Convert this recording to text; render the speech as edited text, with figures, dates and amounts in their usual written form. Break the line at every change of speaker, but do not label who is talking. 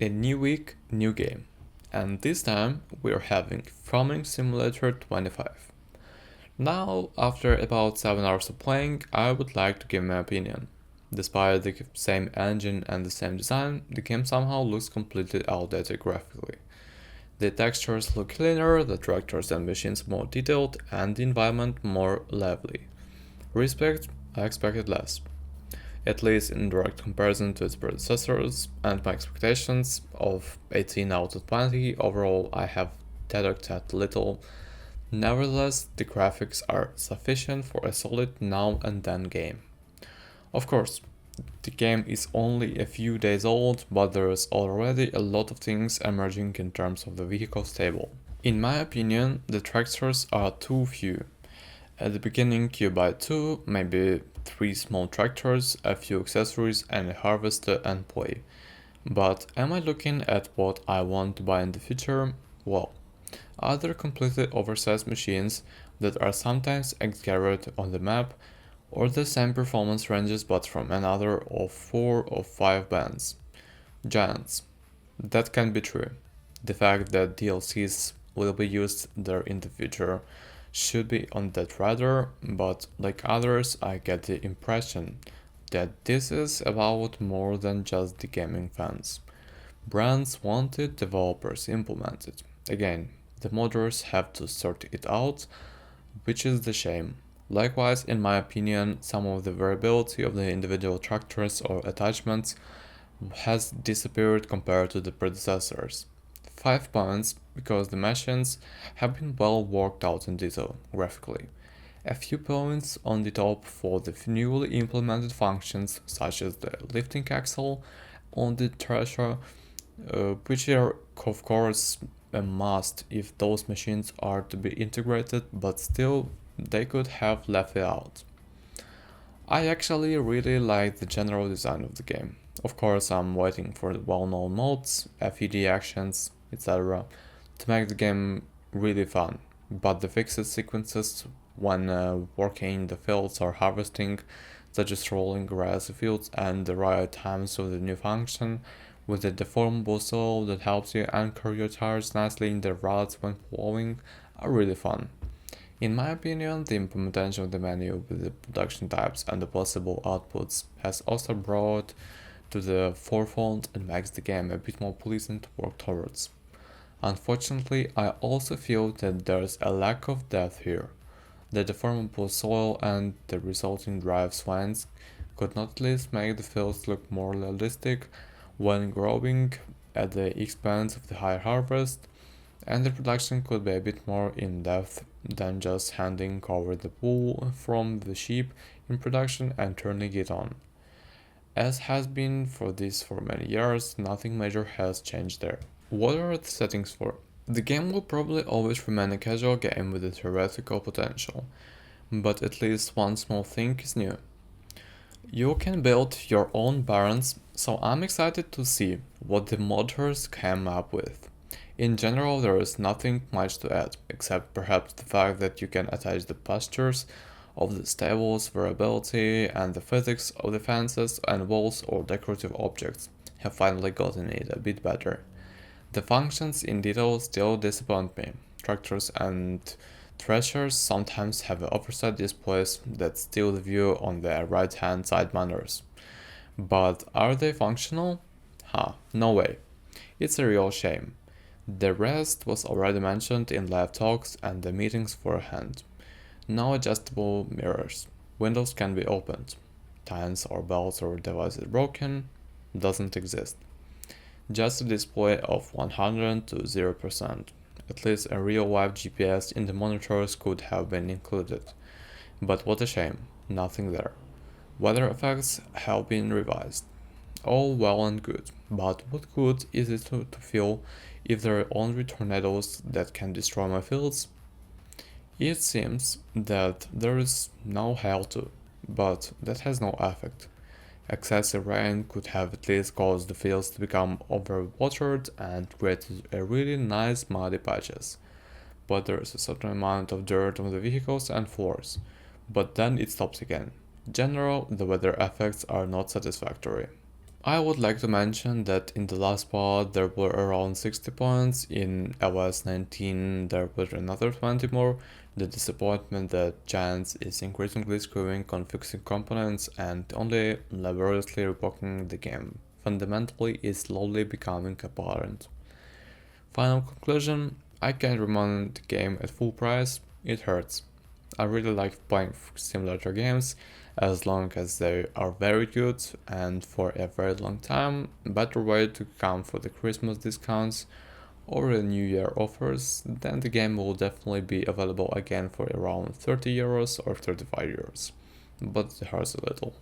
A new week, new game. And this time we're having Farming Simulator 25. Now, after about 7 hours of playing, I would like to give my opinion. Despite the same engine and the same design, the game somehow looks completely outdated graphically. The textures look cleaner, the tractors and machines more detailed, and the environment more lively. Respect, I expected less, at least in direct comparison to its predecessors, and my expectations of 18 out of 20 overall I have deducted little. Nevertheless, the graphics are sufficient for a solid now and then game. Of course, the game is only a few days old, but there is already a lot of things emerging in terms of the vehicle stable. In my opinion, the tractors are too few. At the beginning you buy 2, maybe 3 small tractors, a few accessories and a harvester and play. But am I looking at what I want to buy in the future? Well, either completely oversized machines that are sometimes exaggerated on the map, or the same performance ranges but from another of 4 or 5 bands. Giants. That can be true. The fact that DLCs will be used there in the future should be on that radar, but like others, I get the impression that this is about more than just the gaming fans. Brands want it, developers implement it. Again, the modders have to sort it out, which is the shame. Likewise, in my opinion, some of the variability of the individual tractors or attachments has disappeared compared to the predecessors. 5 points because the machines have been well worked out in detail, graphically. A few points on the top for the newly implemented functions such as the lifting axle on the thresher, which are of course a must if those machines are to be integrated, but still they could have left it out. I actually really like the general design of the game. Of course, I'm waiting for the well-known mods, FED actions, etc. to make the game really fun, but the fixed sequences when working in the fields or harvesting, such as rolling grassy fields and the right times of the new function, with the deformable soil that helps you anchor your tires nicely in the ruts when plowing, are really fun. In my opinion, the implementation of the menu with the production types and the possible outputs has also brought to the forefront and makes the game a bit more pleasant to work towards. Unfortunately, I also feel that there's a lack of depth here. The deformable soil and the resulting drive swines could not at least make the fields look more realistic when growing at the expense of the higher harvest, and the production could be a bit more in depth than just handing over the wool from the sheep in production and turning it on. As has been for this for many years, nothing major has changed there. What are the settings for? The game will probably always remain a casual game with a theoretical potential, but at least one small thing is new. You can build your own barns, so I'm excited to see what the modders came up with. In general, there is nothing much to add, except perhaps the fact that you can attach the pastures of the stables, variability, and the physics of the fences and walls or decorative objects have finally gotten it a bit better. The functions in detail still disappoint me. Tractors and threshers sometimes have oversized displays that steal the view on the right hand side matters. But are they functional? No way. It's a real shame. The rest was already mentioned in live talks and the meetings beforehand. No adjustable mirrors. Windows can be opened. Tines or belts or devices broken? Doesn't exist. Just a display of 100 to 0%. At least a real live GPS in the monitors could have been included. But what a shame, nothing there. Weather effects have been revised. All well and good, but what good is it to feel if there are only tornadoes that can destroy my fields? It seems that there is no hail too, but that has no effect. Excessive rain could have at least caused the fields to become overwatered and created a really nice muddy patches. But there is a certain amount of dirt on the vehicles and floors, but then it stops again. In general, the weather effects are not satisfactory. I would like to mention that in the last part there were around 60 points, in iOS 19 there were another 20 more. The disappointment that Giants is increasingly screwing on fixing components and only laboriously rebooking the game fundamentally is slowly becoming apparent. Final conclusion, I can't recommend the game at full price, it hurts. I really like playing simulator games as long as they are very good and for a very long time. Better way to come for the Christmas discounts or the New Year offers, then the game will definitely be available again for around 30 euros or 35 euros. But it hurts a little.